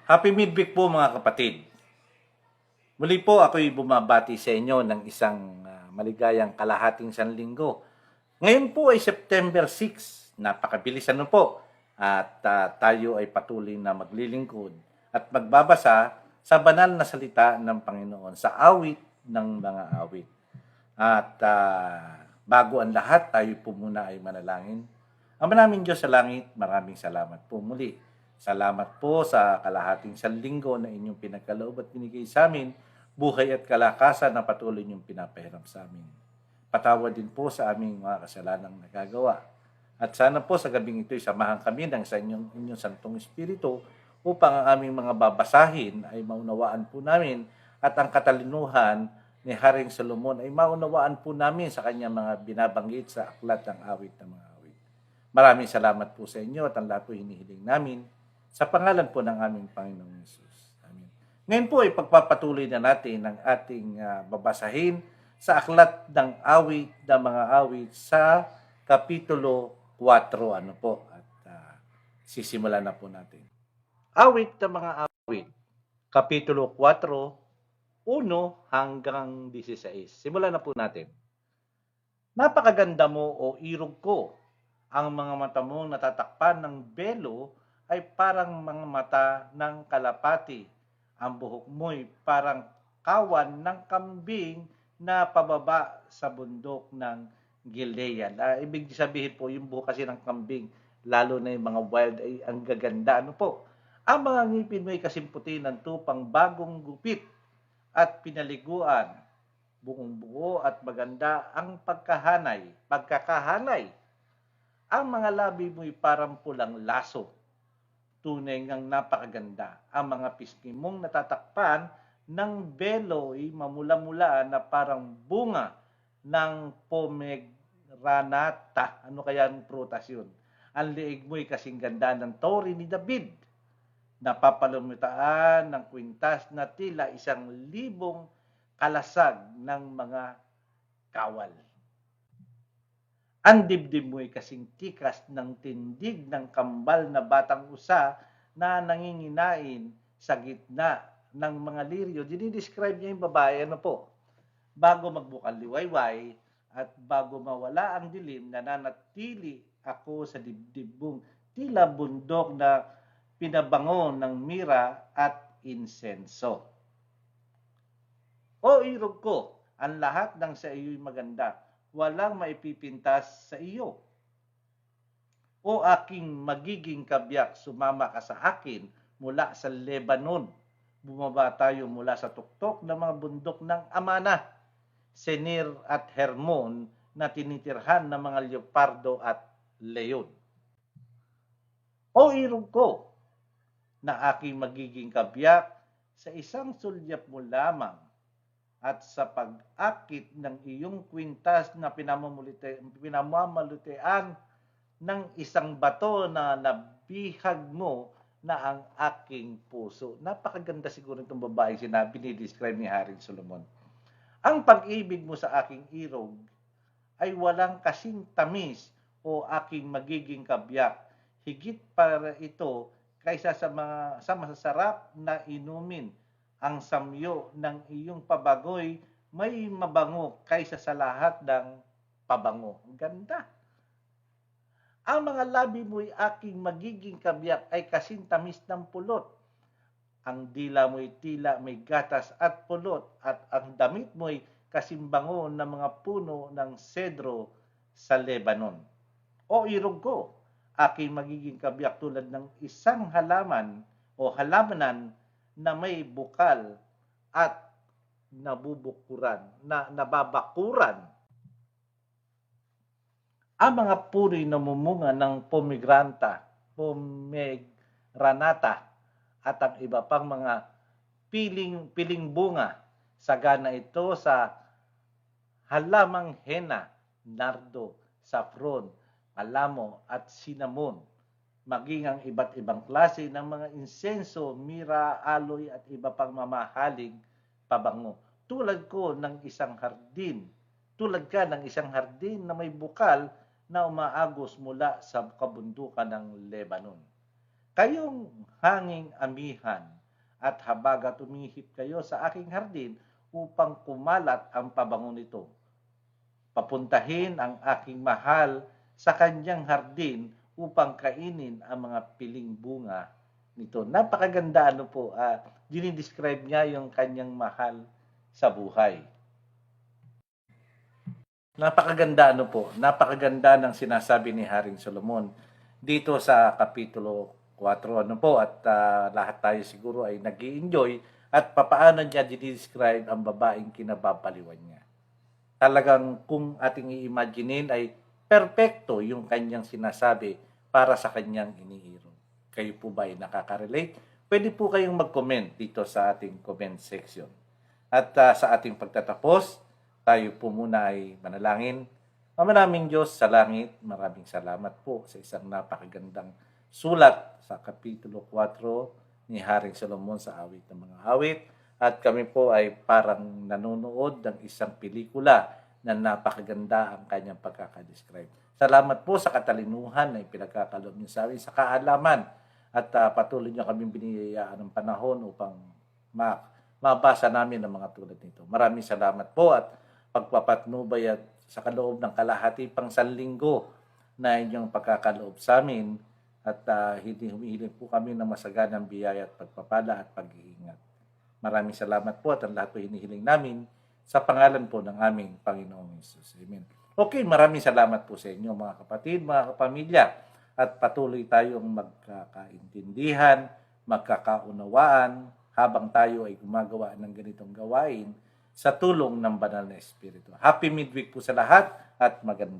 Happy midweek po mga kapatid. Muli po ako'y bumabati sa inyo ng isang maligayang kalahating sanlinggo. Ngayon po ay September 6. Napakabilis ano po. At tayo ay patuloy na maglilingkod at magbabasa sa banal na salita ng Panginoon sa awit ng mga awit. At bago ang lahat, tayo po muna ay manalangin. Ama namin Diyos sa langit, maraming salamat po muli. Salamat po sa kalahating sanlinggo na inyong pinagkaloob at binigay sa amin, buhay at kalakasan na patuloy niyong pinapahiram sa amin. Patawad din po sa aming mga kasalanang nagagawa. At sana po sa gabing ito'y samahan kami ng sa inyong Santong Espiritu upang ang aming mga babasahin ay maunawaan po namin at ang katalinuhan ni Haring Solomon ay maunawaan po namin sa kanyang mga binabanggit sa aklat ng awit ng mga awit. Maraming salamat po sa inyo at ang lahat po hinihiling namin sa pangalan po ng aming Panginoong Hesus. Amen. Ngayon po ay pagpapatuloy na natin ang ating babasahin sa aklat ng awit ng mga awit sa Kapitulo 4. Ano po? At sisimulan na po natin. Awit ng mga awit, Kapitulo 4, 1 hanggang 16. Simulan na po natin. Napakaganda mo o irog ko. Ang mga mata mo natatakpan ng belo ay parang mga mata ng kalapati. Ang buhok mo'y parang kawan ng kambing na pababa sa bundok ng Gilead. Ibig sabihin po, yung buhok kasi ng kambing, lalo na yung mga wild, ay ang gaganda. Ano po? Ang mga ngipin mo'y kasimputi ng tupang bagong gupit at pinaliguan. Buong buo at maganda ang pagkakahanay. Ang mga labi mo'y parang pulang laso. Tunay ngang napakaganda. Ang mga pisngi mong natatakpan ng belo'y mamula-mula na parang bunga ng pomegranata. Ano kaya ang prutas yun? Ang liig mo'y kasing ganda ng tori ni David. Napapalumutaan ng kwintas na tila 1,000 kalasag ng mga kawal. Ang dibdib mo'y kasing tikas ng tindig ng kambal na batang usa na nanginginain sa gitna ng mga liryo. Dinidescribe niya yung babae, ano po? Bago magbukal liwayway at bago mawala ang dilim, nananatili ako sa dibdibong tila bundok na pinabango ng mira at insenso. O irog ko, ang lahat ng sa iyo'y maganda. Walang maipipintas sa iyo. O aking magiging kabiyak, sumama ka sa akin mula sa Lebanon. Bumaba tayo mula sa tuktok ng mga bundok ng Amana, Senir at Hermon na tinitirhan ng mga leopardo at leon. O irog ko, na aking magiging kabiyak sa isang sulyap mo lamang at sa pag-akit ng iyong kwintas na pinamamalutian ng isang bato na nabihag mo na ang aking puso. Napakaganda siguro itong babaeng sinabi ni describe ni Haring Solomon. Ang pag-ibig mo sa aking irog ay walang kasing tamis o aking magiging kabiyak. Higit para ito kaysa sa masasarap na inumin. Ang samyo ng iyong pabangoy may mabango kaysa sa lahat ng pabango. Ganda. Ang mga labi mo'y aking magiging kabiyak ay kasing tamis ng pulot. Ang dila mo'y tila may gatas at pulot at ang damit mo'y kasimbango ng mga puno ng sedro sa Lebanon. O irog ko, aking magiging kabiyak tulad ng isang halaman o halamanan na may bukal at nababakuran. Ang mga puno'y namumunga ng pomegranata at ang iba pang mga piling bunga. Sagana ito sa halamang henna, nardo, saffron, alamo at cinnamon. Maging ang iba't ibang klase ng mga insenso, mira, aloy at iba pang mamahaling pabango. Tulad ka ng isang hardin na may bukal na umaagos mula sa kabundukan ng Lebanon. Kayong hanging amihan, at habaga tumihip kayo sa aking hardin upang kumalat ang pabango nito. Papuntahin ang aking mahal sa kanyang hardin upang kainin ang mga piling bunga nito. Napakaganda po, dinidescribe niya yung kanyang mahal sa buhay. Napakaganda ng sinasabi ni Haring Solomon dito sa Kapitulo 4 at lahat tayo siguro ay nag-i-enjoy at papaano niya dinidescribe ang babaeng kinababaliwan niya. Talagang kung ating i-imaginein ay perpekto yung kanyang sinasabi para sa kanyang iniiro. Kayo po ba ay nakaka-relate? Pwede po kayong mag-comment dito sa ating comment section. At sa ating pagtatapos, tayo po muna ay manalangin. Maraming Diyos sa langit, maraming salamat po sa isang napakagandang sulat sa Kapitulo 4 ni Haring Solomon sa Awit ng mga Awit. At kami po ay parang nanonood ng isang pelikula na napakaganda ang kanyang pagkakadescribe. Salamat po sa katalinuhan na ipinagkakaloob niyo sa amin, sa kaalaman. At patuloy niyo kaming biniyayaan ng panahon upang mabasa namin ang mga tulad nito. Maraming salamat po at pagpapatnubay at sa kaloob ng kalahati pang sanlinggo na inyong pagkakaloob sa amin at humihiling po kami ng masaganang biyaya at pagpapala at pag-iingat. Maraming salamat po at ang lahat po hinihiling namin sa pangalan po ng aming Panginoong Hesus. Amen. Okay, maraming salamat po sa inyo mga kapatid, mga kapamilya at patuloy tayong magkakaintindihan, magkakaunawaan habang tayo ay gumagawa ng ganitong gawain sa tulong ng Banal na Espiritu. Happy midweek po sa lahat at maganda.